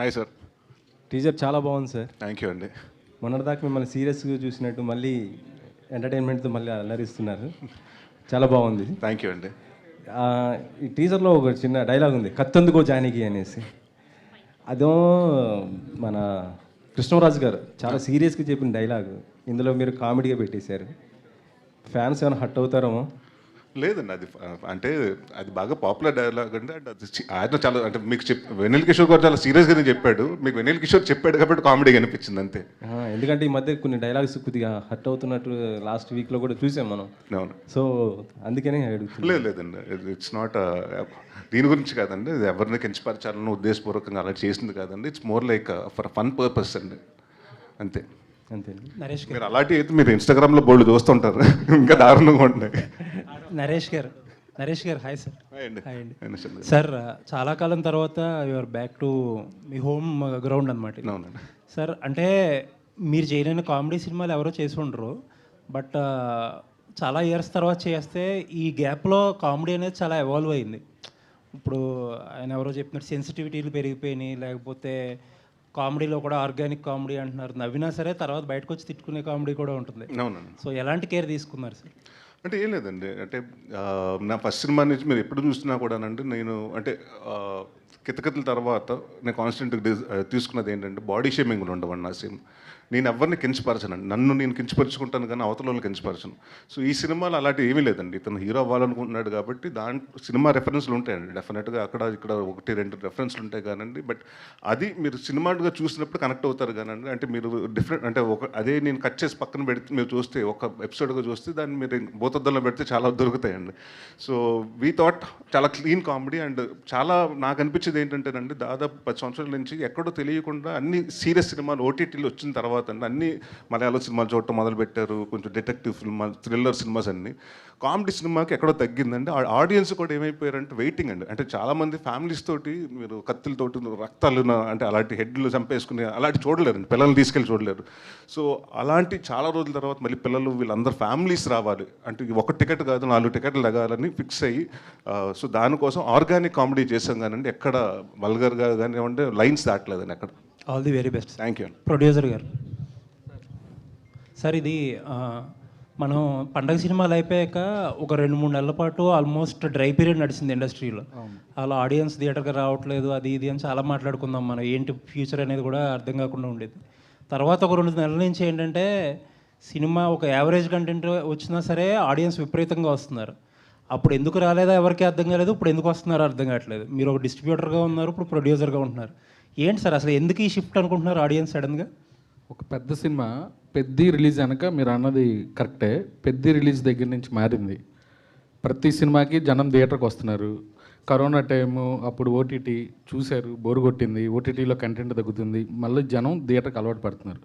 Hi sir. Teaser చాలా బాగుంది sir. Thank you అండి. మొన్నటిదాకా మిమ్మల్ని సీరియస్గా చూసినట్టు మళ్ళీ ఎంటర్టైన్మెంట్తో మళ్ళీ అల్లరిస్తున్నారు. చాలా బాగుంది. థ్యాంక్ యూ అండి. ఈ టీజర్లో ఒక చిన్న డైలాగ్ ఉంది, కత్తందుకో జానకి అనేసి. అదో మన కృష్ణరాజు గారు చాలా సీరియస్గా చెప్పిన డైలాగ్ ఇందులో మీరు కామెడీగా పెట్టేశారు. ఫ్యాన్స్ ఏమైనా హట్ అవుతారేమో. లేదండి, అది అంటే అది బాగా పాపులర్ డైలాగ్ అండి. అంటే అది ఆయన చాలా అంటే మీకు వెన్నెల కిషోర్ గారు చాలా సీరియస్గానే చెప్పాడు. మీకు వెన్నెల కిషోర్ చెప్పాడు కాబట్టి కామెడీ అనిపించింది అంతే. ఎందుకంటే ఈ మధ్య కొన్ని డైలాగ్స్ కొద్దిగా హట్ అవుతున్నట్టు లాస్ట్ వీక్లో కూడా చూసాం మనం. అవును. సో అందుకనే అడుగుతున్నాను. లేదండి, ఇట్స్ నాట్ దీని గురించి కాదండి. ఇది ఎవరిని కించపరచాలని ఉద్దేశపూర్వకంగా అలా చేసింది కాదండి. It's more like for fun purpose అండి, అంతే. అంతే. నరేష్ మీరు అలాంటి అయితే మీరు ఇన్స్టాగ్రామ్లో బోల్డ్ చూస్తుంటారు, ఇంకా దారుణంగా ఉంటాయి. నరేష్ గారు హాయ్ సార్. హాయ్ అండి. సార్ చాలా కాలం తర్వాత your back to me home ground అనమాట. అవునండి సార్, అంటే మీరు చేయలేని కామెడీ సినిమాలు ఎవరో చేసి ఉండరు, బట్ చాలా ఇయర్స్ తర్వాత చేస్తే ఈ గ్యాప్లో కామెడీ అనేది చాలా ఎవాల్వ్ అయింది. ఇప్పుడు ఆయన ఎవరో చెప్పినట్టు సెన్సిటివిటీలు పెరిగిపోయినాయి, లేకపోతే కామెడీలో కూడా ఆర్గానిక్ కామెడీ అంటున్నారు. నవ్వినా సరే తర్వాత బయటకు వచ్చి తిట్టుకునే కామెడీ కూడా ఉంటుంది. అవునండి. సో ఎలాంటి కేర్ తీసుకున్నారు సార్? అంటే ఏం లేదండి, అంటే నా ఫస్ట్ సినిమా నుంచి మీరు ఎప్పుడు చూస్తున్నా కూడానండి, నేను అంటే కితకితల తర్వాత నేను కాన్స్టెంట్గా తీసుకున్నది ఏంటంటే బాడీ షేమింగ్ ఉండవండి నా సినిమా. నేను ఎవరిని కించపరచనండి, నన్ను నేను కించపరుచుకుంటాను కానీ అవతల వాళ్ళని కించపరచను. సో ఈ సినిమాలో అలాంటి ఏమీ లేదండి. ఇతను హీరో అవ్వాలనుకుంటున్నాడు కాబట్టి దాంట్లో సినిమా రెఫరెన్స్లు ఉంటాయండి డెఫినెట్గా, అక్కడ ఇక్కడ 1-2 రెఫరెన్స్లు ఉంటాయి కానండి. బట్ అది మీరు సినిమాగా చూసినప్పుడు కనెక్ట్ అవుతారు కానండి. అంటే మీరు డిఫరెంట్ అంటే అదే నేను కట్ చేసి పక్కన పెడితే మీరు చూస్తే ఒక ఎపిసోడ్గా చూస్తే దాన్ని మీరు భూతద్దంలో పెడితే చాలా దొరుకుతాయండి. సో వీ థాట్ చాలా క్లీన్ కామెడీ అండ్ చాలా నాకు అనిపించేది ఏంటంటేనండి, దాదాపు 10 సంవత్సరాల నుంచి ఎక్కడో తెలియకుండా అన్ని సీరియస్ సినిమాలు ఓటీటీలో వచ్చిన తర్వాత అన్ని మలయాళం సినిమాలు చూడటం మొదలుపెట్టారు, కొంచెం డిటెక్టివ్ సినిమా, థ్రిల్లర్ సినిమాస్ అన్ని. కామెడీ సినిమాకి ఎక్కడో తగ్గిందండి. ఆడియన్స్ కూడా ఏమైపోయారంటే వెయిటింగ్ అండి. అంటే చాలామంది ఫ్యామిలీస్ తోటి మీరు కత్తులతోటి రక్తాలు అంటే అలాంటి హెడ్లు చంపేసుకుని అలాంటి చూడలేరండి, పిల్లల్ని తీసుకెళ్ళి చూడలేరు. సో అలాంటి చాలా రోజుల తర్వాత మళ్ళీ పిల్లలు వీళ్ళందరూ ఫ్యామిలీస్ రావాలి అంటే ఒక టికెట్ కాదు 4 టికెట్లు లగాలని ఫిక్స్ అయ్యి సో దానికోసం ఆర్గానిక్ కామెడీ చేసాం కానండి, ఎక్కడ వల్గర్గా కానివ్వండి లైన్స్ దాటలేదండి ఎక్కడ. All the very best. Thank you. Producer గారు సార్, ఇది మనం పండగ సినిమాలు అయిపోయాక ఒక 2-3 నెలల పాటు ఆల్మోస్ట్ డ్రై పీరియడ్ నడిచింది ఇండస్ట్రీలో. అలా ఆడియన్స్ థియేటర్కి రావట్లేదు, అది ఇది అని చాలా మాట్లాడుకుందాం మనం, ఏంటి ఫ్యూచర్ అనేది కూడా అర్థం కాకుండా ఉండేది. తర్వాత ఒక 2 నెలల నుంచి ఏంటంటే సినిమా ఒక యావరేజ్ కంటెంట్ వచ్చినా సరే ఆడియన్స్ విపరీతంగా వస్తున్నారు. అప్పుడు ఎందుకు రాలేదా ఎవరికి అర్థం కాలేదు, ఇప్పుడు ఎందుకు వస్తున్నారో అర్థం కావట్లేదు. మీరు ఒక డిస్ట్రిబ్యూటర్గా ఉన్నారు, ఇప్పుడు ప్రొడ్యూసర్గా ఉంటున్నారు. ఏంటి సార్ అసలు ఎందుకు ఈ షిఫ్ట్ అనుకుంటున్నారు ఆడియన్స్ సడన్గా? ఒక పెద్ద సినిమా పెద్ద రిలీజ్ అనక మీరు అన్నది కరెక్టే, పెద్ద రిలీజ్ దగ్గర నుంచి మారింది. ప్రతి సినిమాకి జనం థియేటర్కి వస్తున్నారు. కరోనా టైము అప్పుడు ఓటీటీ చూశారు, బోరు కొట్టింది, ఓటీటీలో కంటెంట్ తగ్గుతుంది, మళ్ళీ జనం థియేటర్కి అలవాటు పడుతున్నారు.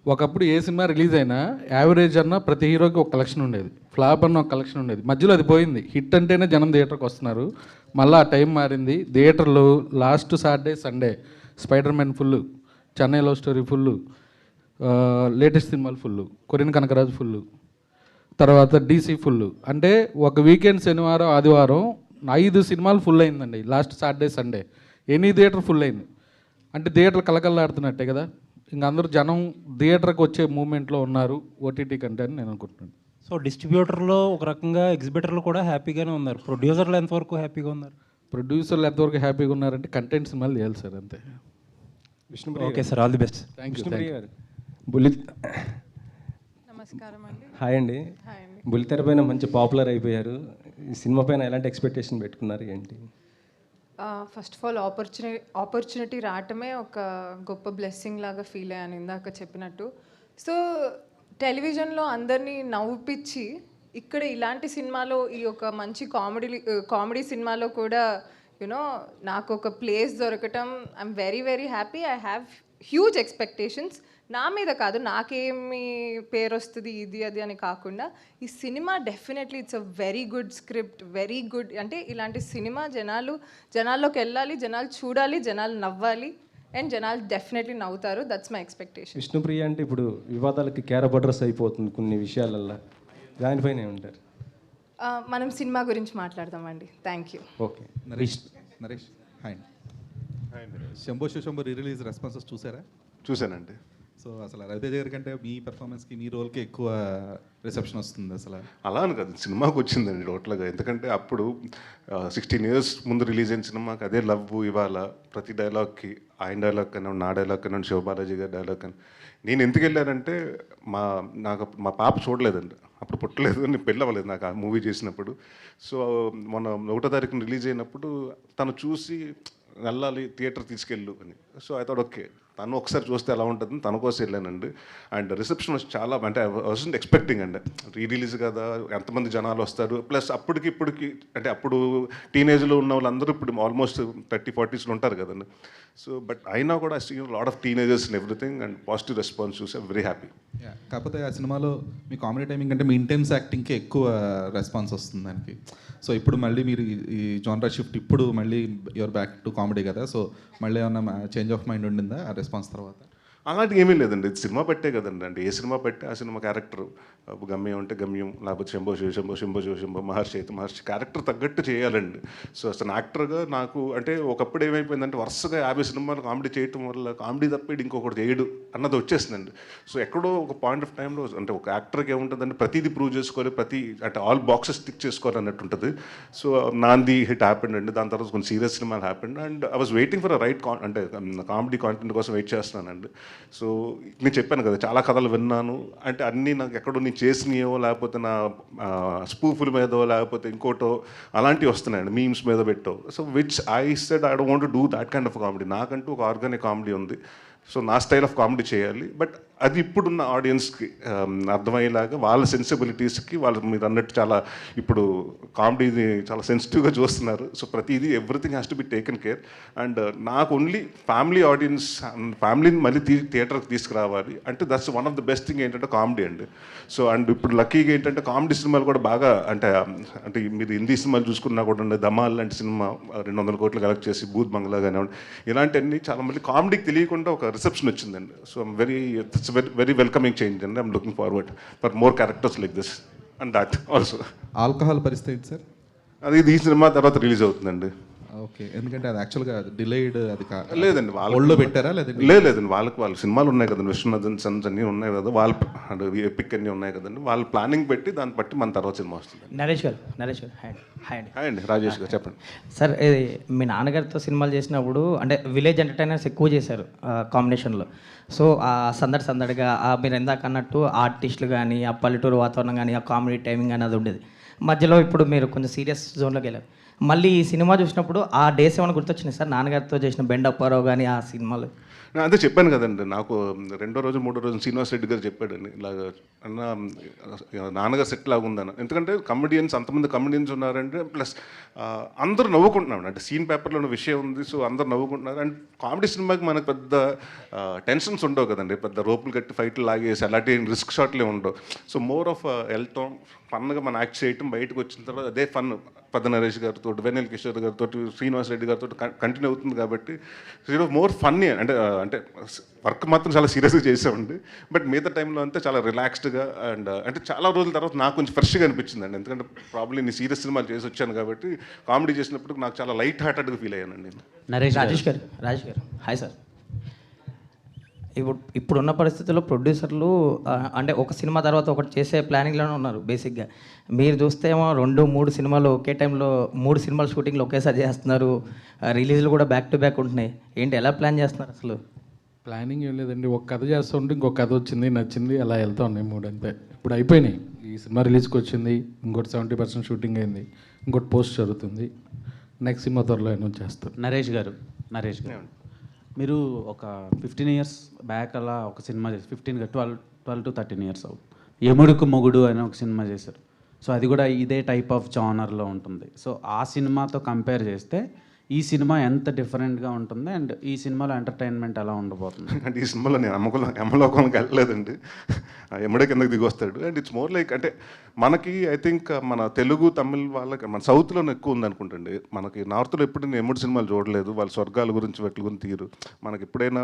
ఒకప్పుడు ఏ సినిమా రిలీజ్ అయినా యావరేజ్ అన్న ప్రతి హీరోకి ఒక కలెక్షన్ ఉండేది, ఫ్లాప్ అన్న ఒక కలెక్షన్ ఉండేది. మధ్యలో అది పోయింది, హిట్ అంటేనే జనం థియేటర్కి వస్తున్నారు. మళ్ళీ ఆ టైం మారింది. థియేటర్లు last Saturday Sunday spider man full, Chennai love story full, latest సినిమాలు ఫుల్, కొరియన్ కనకరాజు ఫుల్, తర్వాత డీసీ ఫుల్. అంటే ఒక వీకెండ్ శనివారం ఆదివారం 5 సినిమాలు ఫుల్ అయిందండి last Saturday Sunday. Any theatre full అయింది అంటే థియేటర్ కలకల్లాడుతున్నట్టే కదా. ఇంక అందరూ జనం థియేటర్కి వచ్చే మూమెంట్లో ఉన్నారు ఓటీటీ కంటే అని నేను అనుకుంటున్నాను. సో డిస్ట్రిబ్యూటర్లో ఒక రకంగా ఎగ్జిబిటర్లు కూడా హ్యాపీగానే ఉన్నారు, ప్రొడ్యూసర్లు ఎంతవరకు హ్యాపీగా ఉన్నారు? ప్రొడ్యూసర్లు ఎంతవరకు హ్యాపీగా ఉన్నారంటే కంటెంట్ సినిమాలు చేయాలి సార్, అంతే. Okay sir, all the best. Thank you. నమస్కారం అండి. హాయ్ అండి. బుల్లితెర పైన మంచి పాపులర్ అయిపోయారు. ఈ సినిమా పైన ఎలాంటి ఎక్స్పెక్టేషన్ పెట్టుకున్నారు ఏంటి? ఫస్ట్ ఆఫ్ ఆల్ ఆపర్చునిటీ రావటమే ఒక గొప్ప బ్లెస్సింగ్ లాగా ఫీల్ అయ్యాను ఇందాక చెప్పినట్టు. సో టెలివిజన్లో అందరినీ నవ్వుపిచ్చి ఇక్కడ ఇలాంటి సినిమాలో ఈ ఒక మంచి కామెడీ సినిమాలో కూడా యునో నాకు ఒక ప్లేస్ దొరకటం I'm very very happy. I have huge expectations. నా మీద కాదు, నాకేమి పేరు వస్తుంది ఇది అది అని కాకుండా ఈ cinema definitely it's a very good script, very good. అంటే ఇలాంటి సినిమా జనాల్లోకి వెళ్ళాలి, జనాలు చూడాలి, జనాలు నవ్వాలి అండ్ జనాలు డెఫినెట్లీ నవ్వుతారు. That's my expectation. విష్ణుప్రియ అంటే ఇప్పుడు వివాదాలకి క్యారబడ్రస్ అయిపోతుంది కొన్ని విషయాలల్లో, దానిపైన ఏమంటారు? మనం సినిమా గురించి మాట్లాడదామండి. Thank you. Okay. Naresh hi. Shambho Shambho re release responses చూసారా? చూశానండి. సో అసలు రవితేజ గారి కంటే మీ పెర్ఫార్మెన్స్కి మీ రోల్కి ఎక్కువ రిసెప్షన్ వస్తుంది అసలు. అలా అని కాదు, సినిమాకి వచ్చిందండి టోటల్గా. ఎందుకంటే అప్పుడు 16 years ముందు రిలీజ్ అయిన సినిమాకి అదే లవ్. ఇవాళ ప్రతి డైలాగ్కి ఆయన డైలాగ్ కన్నా, నా డైలాగ్ కన్నా, శివబాలాజీ గారి డైలాగ్ కన్నా నేను ఎందుకు వెళ్ళానంటే నాకు మా పాప చూడలేదండి, అప్పుడు పుట్టలేదు, నేను పెళ్ళి అవ్వలేదు నాకు ఆ మూవీ చేసినప్పుడు. సో మొన్న 1వ తారీఖున రిలీజ్ అయినప్పుడు తను చూసి వెళ్ళాలి థియేటర్ తీసుకెళ్ళు అని. సో ఐ థాట్ ఓకే, తను ఒకసారి చూస్తే ఎలా ఉంటుందని తన కోసం వెళ్ళానండి. అండ్ రిసెప్షన్ వచ్చి చాలా, అంటే ఐ వాజంట్ ఎక్స్పెక్టింగ్ అండి, రీ రిలీజ్ కదా ఎంతమంది జనాలు వస్తారు. ప్లస్ ఇప్పటికి అంటే అప్పుడు టీనేజ్లో ఉన్న వాళ్ళందరూ ఇప్పుడు ఆల్మోస్ట్ 30-40s ఉంటారు కదండి. సో బట్ అయినా కూడా I see lot of teenagers and everything, and positive response చూసి ఐమ్ వెరీ హ్యాపీ. కాకపోతే ఆ సినిమాలో మీ కామెడీ టైమింగ్ అంటే మీ ఇంటెన్స్ యాక్టింగ్కి ఎక్కువ రెస్పాన్స్ వస్తుంది దానికి. సో ఇప్పుడు మళ్ళీ మీరు ఈ జానరా షిఫ్ట్, ఇప్పుడు మళ్ళీ యువర్ బ్యాక్ టు కామెడీ కదా, సో మళ్ళీ ఏమన్నా చేంజ్ ఆఫ్ మైండ్ ఉండిందా ఆ రెస్పాన్స్ తర్వాత? అలాంటివి ఏమీ లేదండి, ఇది సినిమా పెట్టే కదండి. అంటే ఏ సినిమా పెట్టి ఆ సినిమా క్యారెక్టర్, గమ్యం అంటే గమ్యం, లేకపోతే శంభో శివ శంభో, శంభో శివ శంభో, మహర్షి అయితే మహర్షి, క్యారెక్టర్ తగ్గట్టు చేయాలండి. సో అసలు యాక్టర్గా నాకు అంటే ఒకప్పుడు ఏమైపోయిందంటే వరుసగా 50 సినిమాలు కామెడీ చేయటం వల్ల కామెడీ తప్పేది ఇంకొకటి చేయడు అన్నది వచ్చేసిందండి. సో ఎక్కడో ఒక పాయింట్ ఆఫ్ టైంలో అంటే ఒక యాక్టర్కి ఏముంటుందంటే ప్రతిదీ ప్రూవ్ చేసుకోవాలి, అంటే ఆల్ బాక్సెస్ టిక్ చేసుకోవాలి అన్నట్టు ఉంటుంది. సో నాంది హిట్ హ్యాపెండ్ అండి, దాని తర్వాత కొన్ని సీరియస్ సినిమాలు happened, and I was waiting for right అంటే కామెడీ కాంటెంట్ కోసం వెయిట్ చేస్తున్నానండి. సో నేను చెప్పాను కదా చాలా కథలు విన్నాను, అంటే అన్నీ నాకు ఎక్కడో నేను చేసినయో, లేకపోతే నా స్పూఫుల మీదో, లేకపోతే ఇంకోటో అలాంటివి వస్తున్నాయండి, మీమ్స్ మీద పెట్టో. So which I said I don't want to do that kind of comedy. నాకంటూ ఒక ఆర్గానిక్ కామెడీ ఉంది, సో నా స్టైల్ ఆఫ్ కామెడీ చేయాలి. బట్ అది ఇప్పుడున్న ఆడియన్స్కి అర్థమయ్యేలాగా, వాళ్ళ సెన్సిబిలిటీస్కి, వాళ్ళు మీరు అన్నట్టు చాలా ఇప్పుడు కామెడీని చాలా సెన్సిటివ్గా చూస్తున్నారు. సో ప్రతిదీ everything has to be taken care. And నాకు ఓన్లీ ఫ్యామిలీ ఆడియన్స్, ఫ్యామిలీని మళ్ళీ థియేటర్కి తీసుకురావాలి అంటే that's one of the best thing ఏంటంటే కామెడీ అండి. సో అండ్ ఇప్పుడు లక్కీగా ఏంటంటే కామెడీ సినిమాలు కూడా బాగా అంటే మీరు హిందీ సినిమాలు చూసుకున్నా కూడా ధమాల్ లాంటి సినిమా 200 కోట్లు కలెక్ట్ చేసి, భూత్ బంగ్లా కానివ్వండి, ఇలాంటివన్నీ చాలా మళ్ళీ కామెడీకి తెలియకుండా ఒక రిసెప్షన్ వచ్చిందండి. So I'm very welcoming change, and I'm looking forward for more characters like this and that also. Alcohol పరిస్థితి సార్ అది ఈ సినిమా తర్వాత రిలీజ్ అవుతుందండి. ఓకే, ఎందుకంటే అది యాక్చువల్గా డిలేడ్, అది లేదండి వాళ్ళలో పెట్టారా లేదండి? లేదండి, వాళ్ళ సినిమాలు ఉన్నాయి కదండి, విశ్వనాథన్ సన్స్ అన్నీ ఉన్నాయి కదా, వాళ్ళ ఎపిక్ అన్నీ ఉన్నాయి కదండి, వాళ్ళు ప్లానింగ్ పెట్టి దాన్ని బట్టి మన తర్వాత సినిమా వస్తుంది. నరేష్ గారు హాయ్ అండి రాజేష్ గారు చెప్పండి. సార్, ఇది మీ నాన్నగారితో సినిమాలు చేసినప్పుడు అంటే విలేజ్ ఎంటర్టైనర్స్ ఎక్కువ చేశారు కాంబినేషన్లో. సో ఆ సందడిగా మీరు ఇందాక అన్నట్టు ఆర్టిస్టులు కానీ, ఆ పల్లెటూరు వాతావరణం కానీ, ఆ కామెడీ టైమింగ్ అనేది ఉండేది. మధ్యలో ఇప్పుడు మీరు కొంచెం సీరియస్ జోన్లోకి వెళ్ళారు. మళ్ళీ ఈ సినిమా చూసినప్పుడు ఆ డేస్ ఏమైనా గుర్తొచ్చినాయి సార్, నాన్నగారితో చేసిన బెండ్ అప్పారావు కానీ ఆ సినిమాలు? నేను అదే చెప్పాను కదండి, నాకు 2వ రోజు 3వ రోజు శ్రీనివాస్ రెడ్డి గారు చెప్పాడండి ఇలాగ, అన్న నాన్నగారు సెట్ లాగా ఉందన్న. ఎందుకంటే అంతమంది కమెడియన్స్ ఉన్నారంటే, ప్లస్ అందరూ నవ్వుకుంటున్నాడు, అంటే సీన్ పేపర్లో ఉన్న విషయం ఉంది, సో అందరు నవ్వుకుంటున్నారు. అండ్ కామెడీ సినిమాకి మనకు పెద్ద టెన్షన్స్ ఉండవు కదండి, పెద్ద రోపులు కట్టి ఫైట్లు లాగేసి అలాంటి రిస్క్ షాట్లే ఉండవు. సో మోర్ ఆఫ్ వెళ్తాం, ఫన్గా మనం యాక్ట్ చేయటం, బయటకు వచ్చిన తర్వాత అదే ఫన్ పెద్ద నరేష్ గారితో, వెన్నెల కిషోర్ గారితో, శ్రీనివాస్ రెడ్డి గారితో కంటిన్యూ అవుతుంది. కాబట్టి మోర్ ఫన్నీ, అంటే వర్క్ మాత్రం చాలా సీరియస్గా చేసామండి, బట్ మిగతా టైంలో అంతా చాలా రిలాక్స్డ్గా అండ్ అంటే చాలా రోజుల తర్వాత నాకు కొంచెం ఫ్రెష్గా అనిపించిందండి. ఎందుకంటే ప్రాబ్లీ నేను సీరియస్ సినిమాలు చేసి వచ్చాను కాబట్టి కామెడీ చేసినప్పుడు నాకు చాలా లైట్ హార్టెడ్గా ఫీల్ అయ్యానండి నేను. రాజేష్ గారు హాయ్ సార్. ఇప్పుడున్న పరిస్థితుల్లో ప్రొడ్యూసర్లు అంటే ఒక సినిమా తర్వాత ఒకటి చేసే ప్లానింగ్లోనే ఉన్నారు బేసిక్గా. మీరు చూస్తే ఏమో 2-3 సినిమాలు ఒకే టైంలో 3 సినిమాల షూటింగ్లు ఒకేసారి చేస్తున్నారు, రిలీజ్లు కూడా బ్యాక్ టు బ్యాక్ ఉంటున్నాయి. ఏంటి, ఎలా ప్లాన్ చేస్తున్నారు అసలు? ప్లానింగ్ ఏం లేదండి, ఒక కథ చేస్తుంటే ఇంకొక కథ వచ్చింది, నచ్చింది, అలా వెళ్తా ఉన్నాయి 3 అంతే. ఇప్పుడు అయిపోయినాయి, ఈ సినిమా రిలీజ్కి వచ్చింది, ఇంకోటి 70% షూటింగ్ అయింది, ఇంకోటి పోస్ట్ జరుగుతుంది, నెక్స్ట్ సినిమా త్వరలో అనౌన్స్ చేస్తారు. నరేష్ గారు మీరు ఒక 15 years బ్యాక్ అలా ఒక సినిమా చేసి 12 to 13 years అవుతుంది, యముడుకు మొగుడు అని ఒక సినిమా చేశారు. సో అది కూడా ఇదే టైప్ ఆఫ్ జానర్లో ఉంటుంది. సో ఆ సినిమాతో కంపేర్ చేస్తే ఈ సినిమా ఎంత డిఫరెంట్గా ఉంటుంది, అండ్ ఈ సినిమాలో ఎంటర్టైన్మెంట్ ఎలా ఉండబోతుంది? అంటే ఈ సినిమాలో నేను యమలోకానికి వెళ్ళలేదండి, ఎమ్మడే కిందకి దిగి వస్తాడు. అండ్ ఇట్స్ మోర్ లైక్, అంటే మనకి ఐ థింక్ మన తెలుగు తమిళ్ వాళ్ళకి, మన సౌత్లో ఎక్కువ ఉంది అనుకుంటండి, మనకి నార్త్లో ఎప్పుడు నేను ఎముడు సినిమాలు చూడలేదు, వాళ్ళ స్వర్గాల గురించి వెట్ల గురించి తీరు. మనకి ఎప్పుడైనా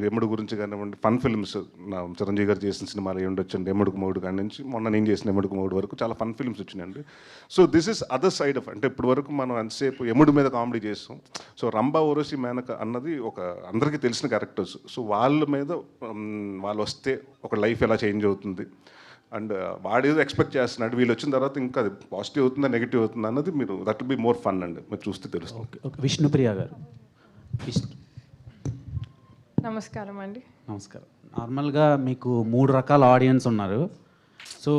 ఎముడు గురించి కానివ్వండి, ఫన్ ఫిల్మ్స్, నా చిరంజీవి గారు చేసిన సినిమాలు ఏమి ఉండొచ్చండి, ఎముడుకు మూడు కాడి నుంచి మొన్న నేను చేసిన ఎముడుకు మూడు వరకు చాలా ఫన్ ఫిల్మ్స్ వచ్చినాయండి. So this is other side of, అంటే ఇప్పటి వరకు మనం ఎంతసేపు ఎముడు మీద కామెడీ చేస్తాం, చేసాం. సో రంభా, ఊర్వశి, మేనక అన్నది ఒక అందరికీ తెలిసిన క్యారెక్టర్స్. సో వాళ్ళ మీద వాళ్ళు వస్తే ఒక లైఫ్ ఎలా చేంజ్ అవుతుంది అండ్ వాడేదో ఎక్స్పెక్ట్ చేస్తున్నాడు, వీళ్ళు వచ్చిన తర్వాత ఇంకా అది పాజిటివ్ అవుతుందా నెగిటివ్ అవుతుందా అన్నది మీరు that will be more fun అండి, మీరు చూస్తే తెలుస్తుంది. ఓకే ఓకే, విష్ణుప్రియ గారు. నమస్కారం అండి. నమస్కారం. నార్మల్గా మీకు 3 రకాల ఆడియన్స్ ఉన్నారు. So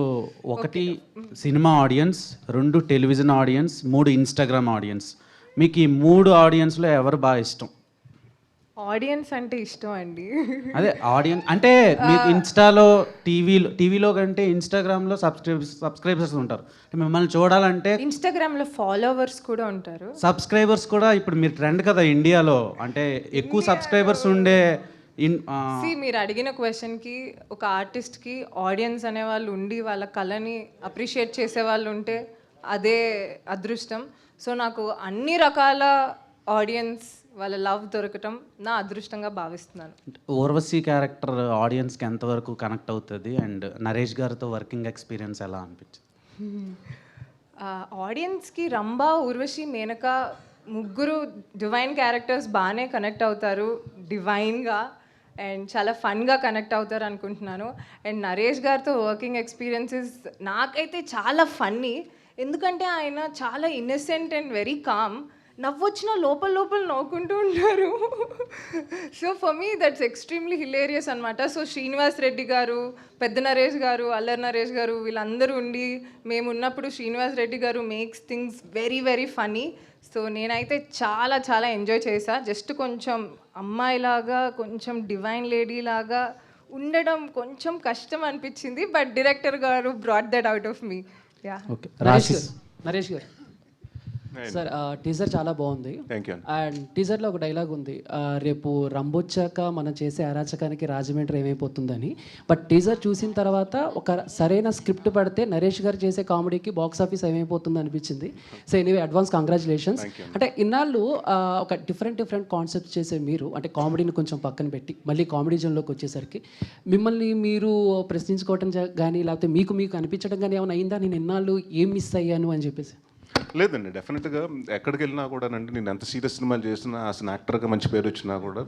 1 cinema audience, 2 television audience, 3 Instagram audience. మీకు ఈ 3 ఆడియన్స్లో ఎవరు బాగా ఇష్టం? ఆడియన్స్ అంటే ఇష్టం అండి. అదే ఆడియన్స్ అంటే మీకు ఇన్స్టాలో టీవీలో కంటే ఇన్స్టాగ్రామ్లో సబ్స్క్రైబర్స్ ఉంటారు. మిమ్మల్ని చూడాలంటే ఇన్స్టాగ్రామ్లో ఫాలోవర్స్ కూడా ఉంటారు. సబ్స్క్రైబర్స్ కూడా ఇప్పుడు మీరు ట్రెండ్ కదా ఇండియాలో, అంటే ఎక్కువ సబ్స్క్రైబర్స్ ఉండే మీరు అడిగిన క్వశ్చన్కి ఒక ఆర్టిస్ట్కి ఆడియన్స్ అనేవాళ్ళు ఉండి వాళ్ళ కళని అప్రిషియేట్ చేసే వాళ్ళు ఉంటే అదే అదృష్టం. సో నాకు అన్ని రకాల ఆడియన్స్ వాళ్ళ లవ్ దొరకటం నా అదృష్టంగా భావిస్తున్నాను. ఊర్వశి క్యారెక్టర్ ఆడియన్స్కి ఎంతవరకు కనెక్ట్ అవుతుంది అండ్ నరేష్ గారితో వర్కింగ్ ఎక్స్పీరియన్స్ ఎలా అనిపించింది? ఆడియన్స్కి రంభా, ఊర్వశి, మేనక ముగ్గురు డివైన్ క్యారెక్టర్స్ బాగానే కనెక్ట్ అవుతారు, డివైన్గా అండ్ చాలా ఫన్గా కనెక్ట్ అవుతారు అనుకుంటున్నాను. అండ్ నరేష్ గారితో వర్కింగ్ ఎక్స్పీరియన్సెస్ నాకైతే చాలా ఫన్నీ, ఎందుకంటే ఆయన చాలా ఇన్నసెంట్ అండ్ వెరీ కామ్. నవ్వొచ్చిన లోపల నవ్వుకుంటూ ఉంటారు. So for me that's extremely hilarious అనమాట. సో శ్రీనివాస్ రెడ్డి గారు, పెద్ద నరేష్ గారు, అల్లరి నరేష్ గారు వీళ్ళందరూ ఉండి మేము ఉన్నప్పుడు Srinivas Reddy garu makes things very very funny. So నేనైతే చాలా చాలా ఎంజాయ్ చేశా. జస్ట్ కొంచెం అమ్మాయిలాగా కొంచెం డివైన్ లేడీ లాగా ఉండడం కొంచెం కష్టం అనిపించింది, బట్ డైరెక్టర్ గారు brought that out of me. Yeah. Okay, Naresh గారు సార్, టీజర్ చాలా బాగుంది. Thank you. అండ్ టీజర్లో ఒక డైలాగ్ ఉంది, రేపు రంబొచ్చాక మనం చేసే అరాచకానికి రాజమండ్రి ఏమైపోతుందని. బట్ టీజర్ చూసిన తర్వాత ఒక సరైన స్క్రిప్ట్ పడితే నరేష్ గారు చేసే కామెడీకి బాక్స్ ఆఫీస్ ఏమైపోతుంది అనిపించింది. So anyway advance congratulations. అంటే ఇన్నాళ్ళు ఒక డిఫరెంట్ కాన్సెప్ట్స్ చేసే మీరు, అంటే కామెడీని కొంచెం పక్కన పెట్టి మళ్ళీ కామెడీ జోన్లోకి వచ్చేసరికి మిమ్మల్ని మీరు ప్రశ్నించుకోవటం కానీ లేకపోతే మీకు అనిపించడం కానీ ఏమైనా అయిందా, నేను ఇన్నాళ్ళు ఏం మిస్ అయ్యాను అని చెప్పేసి? లేదండి, డెఫినెట్గా ఎక్కడికి వెళ్ళినా కూడా అంటే నేను ఎంత సీరియస్ సినిమాలు చేసినా అసలు యాక్టర్గా మంచి పేరు వచ్చినా కూడా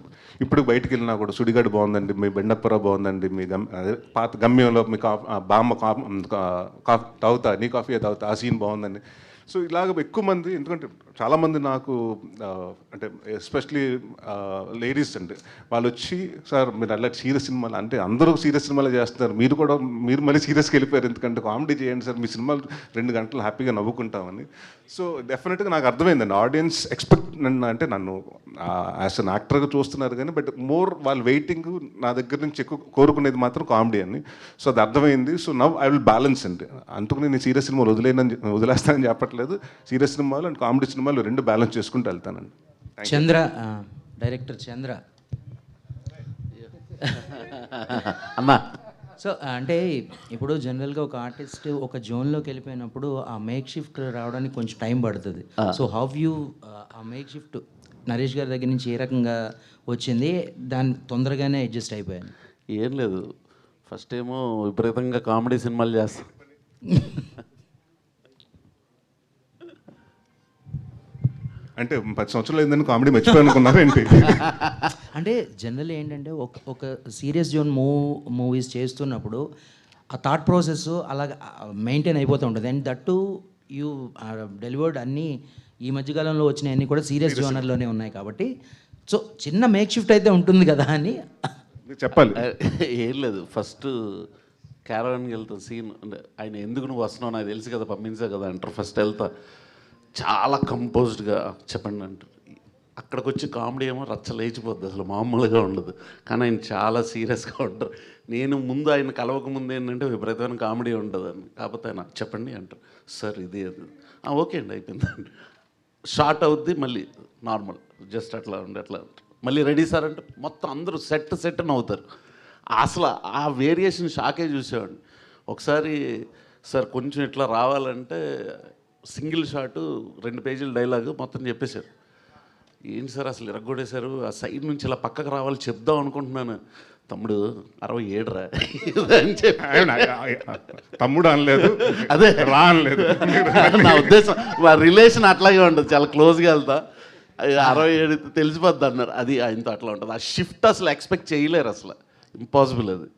ఇప్పుడు బయటికి వెళ్ళినా కూడా సుడిగాడు బాగుందండి, మీ బెండప్పరా బాగుందండి, మీ అదే పాత గమ్యంలో మీ బామ్మ కాఫీ తాగుతా, నీ కాఫీ తాగుతా, ఆ సీన్ బాగుందండి. సో ఇలాగ ఎక్కువ మంది, ఎందుకంటే చాలామంది నాకు అంటే ఎస్పెషలీ లేడీస్ అండి, వాళ్ళు వచ్చి సార్ మీరు అలా సీరియస్ సినిమాలు అంటే అందరూ సీరియస్ సినిమాలు చేస్తున్నారు, మీరు మళ్ళీ సీరియస్కి వెళ్ళిపోయారు, ఎందుకంటే కామెడీ చేయండి సార్, మీ సినిమాలు 2 గంటలు హ్యాపీగా నవ్వుకుంటామని. సో డెఫినెట్గా నాకు అర్థమైందండి ఆడియన్స్ ఎక్స్పెక్ట్ అంటే నన్ను యాజ్ అన్ యాక్టర్గా చూస్తున్నారు కానీ బట్ మోర్ వాళ్ళు వెయిటింగ్ నా దగ్గర నుంచి ఎక్కువ కోరుకునేది మాత్రం కామెడీ అని. సో అది అర్థమైంది. So now I will balance అండి, అందుకు నేను సీరియస్ సినిమాలు వదిలేస్తానని చెప్పట్లేదు, సీరియస్ సినిమాలు అండ్ కామెడీ సినిమాలు 2 బ్యాలెన్స్ చేసుకుంటూ వెళ్తానండి. చంద్ర, డైరెక్టర్ చంద్ర అమ్మా. సో అంటే ఇప్పుడు జనరల్గా ఒక ఆర్టిస్ట్ ఒక జోన్లోకి వెళ్ళిపోయినప్పుడు ఆ మేక్ షిఫ్ట్ రావడానికి కొంచెం టైం పడుతుంది. సో హౌ యూ ఆ మేక్ షిఫ్ట్ నరేష్ గారి దగ్గర నుంచి ఏ రకంగా వచ్చింది, దాన్ని తొందరగానే అడ్జస్ట్ అయిపోయాను? ఏం లేదు, ఫస్ట్ ఏమో విపరీతంగా కామెడీ సినిమాలు చేస్తాను. అంటే 10 సంవత్సరాలు అయిందని కామెడీ మర్చిపోయానుకున్నారు ఏంటి? అంటే జనరల్ ఏంటంటే ఒక సీరియస్ జోన్ మూవీస్ చేస్తున్నప్పుడు ఆ థాట్ ప్రాసెస్ అలాగ మెయింటైన్ అయిపోతూ ఉంటుంది. అండ్ దట్టు యూ డెలివర్డ్ అన్నీ ఈ మధ్యకాలంలో వచ్చినాయన్నీ కూడా సీరియస్ జోనర్లోనే ఉన్నాయి కాబట్టి సో చిన్న మేక్ షిఫ్ట్ అయితే ఉంటుంది కదా అని చెప్పాలి. ఏం లేదు, ఫస్ట్ క్యారవాన్కి వెళ్తా, సీన్ ఆయన ఎందుకు నువ్వు వస్తున్నావు నాకు తెలుసు కదా, పంపించా కదా అంటారు. ఫస్ట్ వెళ్తా చాలా కంపోజ్డ్గా చెప్పండి అంటారు. అక్కడికి వచ్చి కామెడీ ఏమో రచ్చ లేచిపోద్ది, అసలు మామూలుగా ఉండదు. కానీ ఆయన చాలా సీరియస్గా ఉంటారు. నేను ముందు ఆయన కలవక ముందు ఏంటంటే విపరీతమైన కామెడీ ఉంటుందని, కాకపోతే ఆయన చెప్పండి అంటారు, సార్ ఇది అది ఓకే అండి అయిపోయిందండి. షార్ట్ అవుద్ది, మళ్ళీ నార్మల్ జస్ట్ అట్లా ఉండి అట్లా మళ్ళీ రెడీ సార్ అంటే మొత్తం అందరూ సెట్ నవ్వుతారు. అసలు ఆ వేరియేషన్ షాకే చూసేవాడిని. ఒకసారి సార్ కొంచెం ఇట్లా రావాలంటే సింగిల్ షాటు 2 పేజీల డైలాగ్ మొత్తం చెప్పేశారు. ఏంటి సార్ అసలు ఇరగొడేశారు, ఆ సైడ్ నుంచి ఇలా పక్కకు రావాలి చెప్దాం అనుకుంటున్నాను. తమ్ముడు 67 రా అని చెప్పి తమ్ముడు అనలేదు, అదే రా అనలేదు. నా ఉద్దేశం, మా రిలేషన్ అట్లాగే ఉంటుంది, చాలా క్లోజ్గా వెళ్తా. అది 67 తెలిసిపోద్ది అన్నారు. అది ఆయనతో అట్లా ఉంటుంది. ఆ షిఫ్ట్ అసలు ఎక్స్పెక్ట్ చేయలేరు, అసలు ఇంపాసిబుల్ అది.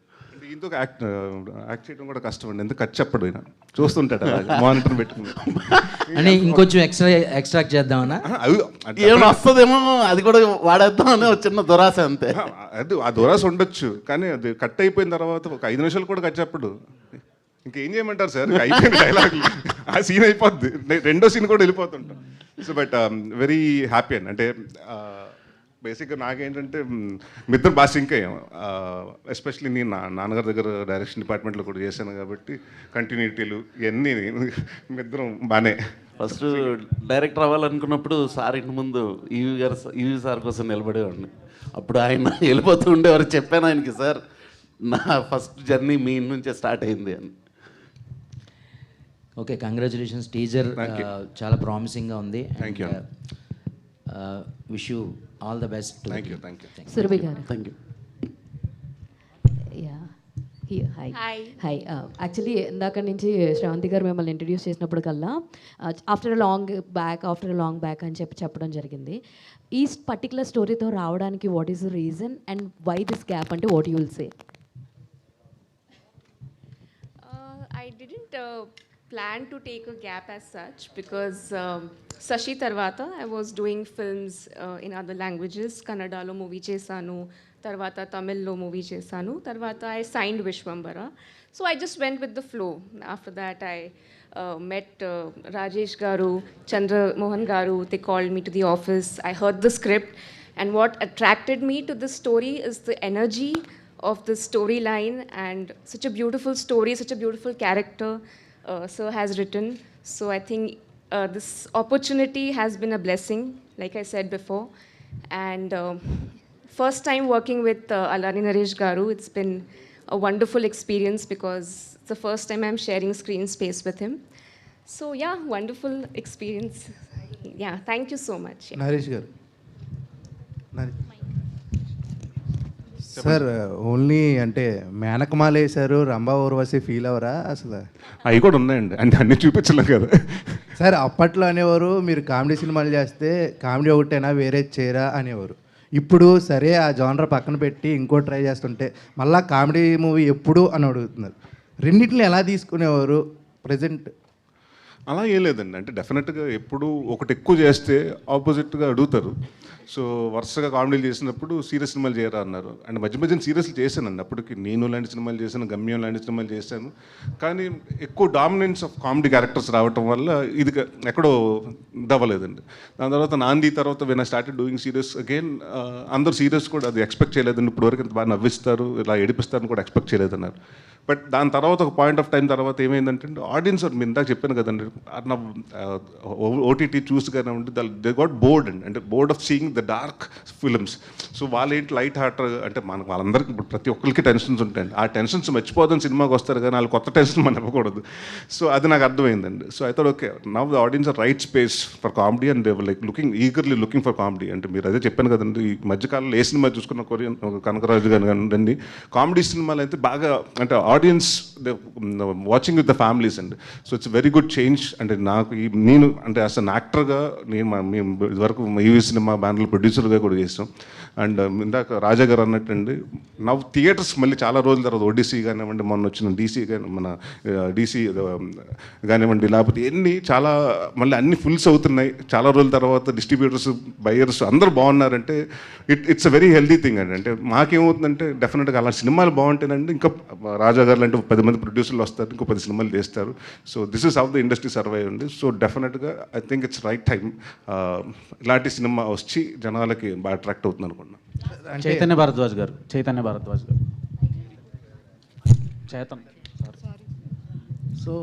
దీంతో యాక్ట్ చేయడం కూడా కష్టం అండి, ఎందుకు ఖర్చు చెప్పడు ఆయన చూస్తుంటాడు మానిటర్ పెట్టుకుని. అంటే ఇంకొంచెం ఎక్స్ట్రాక్ట్ చేద్దామన్నా, ఏమైనా వస్తుందేమో అది కూడా వాడేద్దామని ఒక చిన్న దురాశ అంతే. అది ఆ దురాశ ఉండొచ్చు, కానీ అది కట్ అయిపోయిన తర్వాత ఒక 5 నిమిషాలు కూడా ఖర్చు చెప్పడు. ఇంకేం చేయమంటారు సార్, అయిపోయింది డైలాగ్, ఆ సీన్ అయిపోద్ది, రెండో సీన్ కూడా వెళ్ళిపోతుంటాం. సో బట్ వెరీ హ్యాపీ అండి. అంటే బేసిక్గా నాకేంటంటే మీ ఇద్దరు బాగా సింక్ అయ్యాం. ఎస్పెషలీ నేను నాన్నగారి దగ్గర డైరెక్షన్ డిపార్ట్మెంట్లో కూడా చేశాను కాబట్టి కంటిన్యూటీలు ఇవన్నీ మీ ఇద్దరం బాగానే. ఫస్ట్ డైరెక్టర్ అవ్వాలనుకున్నప్పుడు సార్ ఇంటి ముందు ఈవీ సార్ కోసం నిలబడేవాడిని. అప్పుడు ఆయన వెళ్ళిపోతూ ఉండేవారు. చెప్పాను ఆయనకి, సార్ నా ఫస్ట్ జర్నీ మీ ఇంటి నుంచే స్టార్ట్ అయింది అని. Okay, congratulations. టీజర్ చాలా ప్రామిసింగ్గా ఉంది. Thank you. Wish you all the best. Thank you. Surabhi గారు. Thank you. హాయ్. యాక్చువల్లీ ఇందాక నుంచి శ్రవంతి గారు మిమ్మల్ని ఇంట్రడ్యూస్ చేసినప్పుడు కల్లా ఆఫ్టర్ లాంగ్ బ్యాక్ అని చెప్పడం జరిగింది. ఈ పర్టికులర్ స్టోరీతో రావడానికి what is the reason and why this gap అంటే what you will say? I didn't plan to take a gap as such because Sashi Tarvata I was doing films in other languages. Kannadalo movie chesanu, Tarvata Tamil lo movie chesanu, Tarvata I signed Vishwambara. So I just went with the flow. After that I met Rajesh Garu, Chandra Mohan Garu. They called me to the office. I heard the script, and what attracted me to this story is the energy of the storyline and such a beautiful story, such a beautiful character Sir has written. So I think this opportunity has been a blessing, like I said before. And first time working with Alani Naresh Garu, it's been a wonderful experience because it's the first time I'm sharing screen space with him. So yeah, wonderful experience. Yeah, thank you so much. Yeah. Naresh Garu. Sir only అంటే మేనకమాల వేశారు, Rambha Urvashi feel అవరా అసలు? అవి కూడా ఉన్నాయండి, అంటే అన్ని చూపించలేం కదా సార్. అప్పట్లో అనేవారు మీరు కామెడీ సినిమాలు చేస్తే కామెడీ ఒకటేనా వేరే చేయరా అనేవారు. ఇప్పుడు సరే ఆ జానర్ పక్కన పెట్టి ఇంకో ట్రై చేస్తుంటే మళ్ళీ కామెడీ మూవీ ఎప్పుడు అని అడుగుతున్నారు. రెండింటిని ఎలా తీసుకునేవారు ప్రజెంట్? అలా ఏం లేదండి, అంటే డెఫినెట్గా ఎప్పుడు ఒకటి ఎక్కువ చేస్తే ఆపోజిట్గా అడుగుతారు. సో వరుసగా కామెడీలు చేసినప్పుడు సీరియస్ సినిమాలు చేయరా అన్నారు. అండ్ మధ్య మధ్యన సీరియస్లు చేశానండి. అప్పటికి నేను లాంటి సినిమాలు చేశాను, గమ్యం లాంటి సినిమాలు చేశాను. కానీ ఎక్కువ డామినెన్స్ ఆఫ్ కామెడీ క్యారెక్టర్స్ రావటం వల్ల ఇది ఎక్కడో దవ్వలేదండి. దాని తర్వాత నాంది తర్వాత when I started doing serious again, అందరూ సీరియస్ కూడా అది ఎక్స్పెక్ట్ చేయలేదండి. ఇప్పటివరకు ఇంత బాగా నవ్విస్తారు, ఇలా ఏడిపిస్తారని కూడా ఎక్స్పెక్ట్ చేయలేదన్నారు. బట్ దాని తర్వాత ఒక పాయింట్ ఆఫ్ టైం తర్వాత ఏమైందంటే ఆడియన్స్ మీరు ఇందాక చెప్పాను కదండి, నా ఓటీటీ చూసి కానీ ఉంటే దే గాట్ బోర్డ్ అండి, అంటే board of seeing the dark films. So వాళ్ళు ఏంటి లైట్ హార్ట్, అంటే మనకు వాళ్ళందరికీ ఇప్పుడు ప్రతి ఒక్కరికి టెన్షన్స్ ఉంటాయండి. ఆ టెన్షన్స్ మర్చిపోదని సినిమాకి వస్తారు కానీ వాళ్ళు కొత్త టెన్షన్ మనం ఇవ్వకూడదు. సో అది నాకు అర్థమైందండి. సో అయితే okay, now the audience are right space for comedy and like eagerly looking for comedy. అంటే మీరు అదే చెప్పాను కదండి, ఈ మధ్యకాలంలో ఏ సినిమా చూసుకున్న కొరియన్ కనకరాజు గారు కానివ్వండి, కామెడీ సినిమాలు అయితే బాగా అంటే audience watching with the families అండి. So it's very good change. అంటే నాకు నేను అంటే యాజ్ అన్ యాక్టర్గా మేము ఇదివరకు ఈవీ సినిమా బ్యానర్లో ప్రొడ్యూసర్గా కూడా చేస్తాం. అండ్ ఇందాక రాజా గారు అన్నట్టండి, నా థియేటర్స్ మళ్ళీ చాలా రోజుల తర్వాత ఓడిసీ కానివ్వండి, మొన్న వచ్చిన డీసీ కానీ మన డీసీ కానివ్వండి, లేకపోతే ఎన్ని చాలా మళ్ళీ అన్ని ఫుల్స్ అవుతున్నాయి చాలా రోజుల తర్వాత. డిస్ట్రిబ్యూటర్స్, బయర్స్ అందరూ బాగున్నారంటే it's a very healthy thing అండి. అంటే మాకేమవుతుందంటే డెఫినెట్గా అలా సినిమాలు బాగుంటేనండి ఇంకా రాజా గారు అంటే 10 మంది ప్రొడ్యూసర్లు వస్తారు, ఇంకో 10 సినిమాలు చేస్తారు. So this is how the industry survive అండి. సో డెఫినెట్గా I think it's right time ఇలాంటి సినిమా వచ్చి జనాలకి బాగా అట్రాక్ట్ అవుతుంది అనుకున్నాను. చైతన్య భారద్వాజ్ గారు సో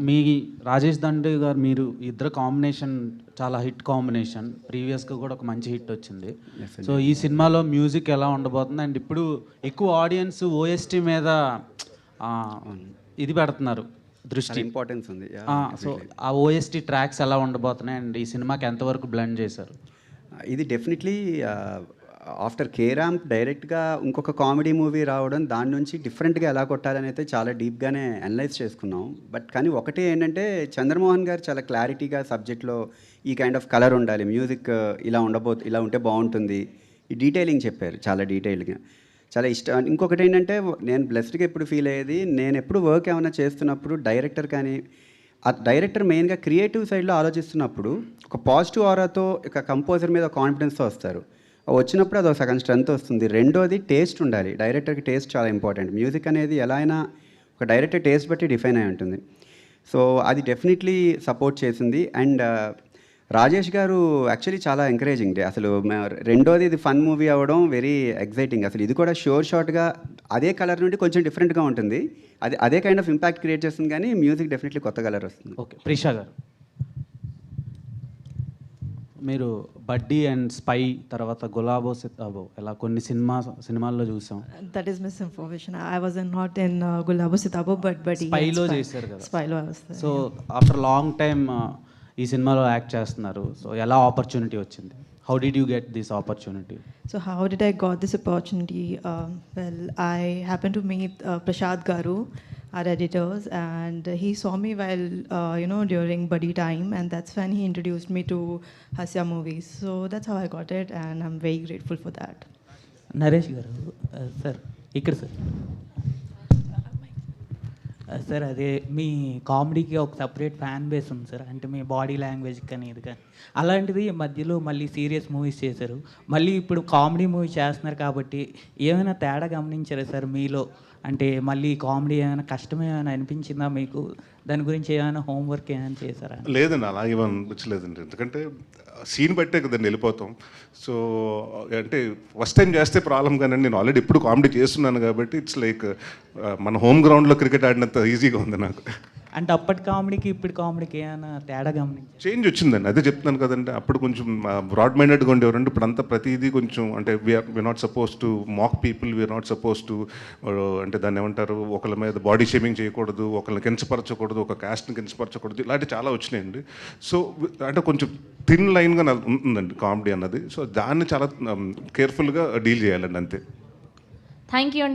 మీ రాజేష్ దండే గారు మీరు ఇద్దరు కాంబినేషన్ చాలా హిట్ కాంబినేషన్. ప్రీవియస్గా కూడా ఒక మంచి హిట్ వచ్చింది. సో ఈ సినిమాలో మ్యూజిక్ ఎలా ఉండబోతుంది? అండ్ ఇప్పుడు ఎక్కువ ఆడియన్స్ ఓఎస్టీ మీద ఇది పెడుతున్నారు దృష్టి, ఇంపార్టెన్స్ ఉంది. సో ఆ ఓఎస్టీ ట్రాక్స్ ఎలా ఉండబోతున్నాయి అండ్ ఈ సినిమాకి ఎంతవరకు బ్లెండ్ చేశారు? ఇది డెఫినెట్లీ ఆఫ్టర్ కేరాంప్ డైరెక్ట్గా ఇంకొక కామెడీ మూవీ రావడం, దాని నుంచి డిఫరెంట్గా ఎలా కొట్టాలని అయితే చాలా డీప్గానే అనలైజ్ చేసుకున్నాం. బట్ కానీ ఒకటి ఏంటంటే చంద్రమోహన్ గారు చాలా క్లారిటీగా సబ్జెక్ట్లో ఈ కైండ్ ఆఫ్ కలర్ ఉండాలి, మ్యూజిక్ ఇలా ఉంటే బాగుంటుంది, ఈ డీటెయిలింగ్ చెప్పారు చాలా డీటెయిల్గా, చాలా ఇష్టం. ఇంకొకటి ఏంటంటే నేను బ్లెస్డ్గా ఎప్పుడు ఫీల్ అయ్యేది, నేను ఎప్పుడు వర్క్ ఏమైనా చేస్తున్నప్పుడు డైరెక్టర్ కానీ ఆ డైరెక్టర్ మెయిన్గా క్రియేటివ్ సైడ్లో ఆలోచిస్తున్నప్పుడు ఒక పాజిటివ్ ఆరాతో ఒక కంపోజర్ మీద కాన్ఫిడెన్స్తో వస్తారు. వచ్చినప్పుడు అది ఒక సగం స్ట్రెంత్ వస్తుంది. రెండోది టేస్ట్ ఉండాలి. డైరెక్టర్కి టేస్ట్ చాలా ఇంపార్టెంట్. మ్యూజిక్ అనేది ఎలా అయినా ఒక డైరెక్టర్ టేస్ట్ బట్టి డిఫైన్ అయి ఉంటుంది. సో అది డెఫినెట్లీ సపోర్ట్ చేసింది. అండ్ రాజేష్ గారు యాక్చువల్లీ చాలా ఎంకరేజింగ్. అసలు రెండోది ఇది ఫన్ మూవీ అవ్వడం వెరీ ఎగ్జైటింగ్. అసలు ఇది కూడా షార్ట్గా అదే కలర్ నుండి కొంచెం డిఫరెంట్గా ఉంటుంది. అదే కైండ్ ఆఫ్ ఇంపాక్ట్ క్రియేట్ చేస్తుంది, కానీ మ్యూజిక్ డెఫినెట్లీ కొత్త కలర్ వస్తుంది. ఓకే, ప్రీషా గారు, మీరు బడ్డీ అండ్ స్పై తర్వాత గులాబో సితాబో ఇలా కొన్ని సినిమాల్లో చూసాం. That is misinformation. I was not in Gulabo Sitabo, but స్పైలో చేశారు కదా. స్పైలో I was there. So after long time ఈ సినిమాలో యాక్ట్ చేస్తున్నారు. సో ఎలా ఆపర్చునిటీ వచ్చింది? How did you get this opportunity? So how did I got this opportunity? Well, I happened to meet Prashad Garu, our editors, and he saw me while during buddy time, and that's when he introduced me to Hasya movies. So that's how I got it, and I'm very grateful for that. Naresh గారు sir, ఇక్కడ sir sir, అదే మీ కామెడీకి ఒక separate fan base ఉంది sir. అంటే మీ body language కానీ ఇది కానీ, అలాంటిది మధ్యలో మళ్ళీ సీరియస్ మూవీస్ చేశారు, మళ్ళీ ఇప్పుడు కామెడీ మూవీ చేస్తున్నారు కాబట్టి ఏమైనా తేడా గమనించారా సార్ మీలో? అంటే మళ్ళీ కామెడీ ఏమైనా కష్టమేమైనా అనిపించిందా మీకు? దాని గురించి ఏమైనా హోంవర్క్ ఏమైనా చేశారా? లేదండి, అలాగే అనిపించలేదండి. ఎందుకంటే సీన్ బట్టే కదండి వెళ్ళిపోతాం. సో అంటే ఫస్ట్ టైం చేస్తే ప్రాబ్లం కానీ నేను ఆల్రెడీ ఎప్పుడు కామెడీ చేస్తున్నాను కాబట్టి ఇట్స్ లైక్ మన హోమ్ గ్రౌండ్లో క్రికెట్ ఆడినంత ఈజీగా ఉంది నాకు. అంటే అప్పటి కామెడీకి ఇప్పుడు కామెడీకి ఏమైనా తేడా గమనించారు? చేంజ్ వచ్చిందండి, అదే చెప్తున్నాను కదండి. అప్పుడు కొంచెం బ్రాడ్ మైండెడ్గా ఉండేవారండి. ఇప్పుడు అంతా ప్రతిదీ కొంచెం అంటే we are not suppose to mock people, we are not suppose to అంటే దాన్ని ఏమంటారు, ఒకళ్ళ మీద బాడీ షేమింగ్ చేయకూడదు, ఒకళ్ళని కించపరచకూడదు, ఒక కాస్ట్ని కించపరచకూడదు, ఇలాంటివి చాలా వచ్చినాయండి. సో అంటే కొంచెం థిన్ లైన్గా ఉంటుందండి కామెడీ అన్నది. సో దాన్ని చాలా కేర్ఫుల్గా డీల్ చేయాలండి, అంతే. Thank you.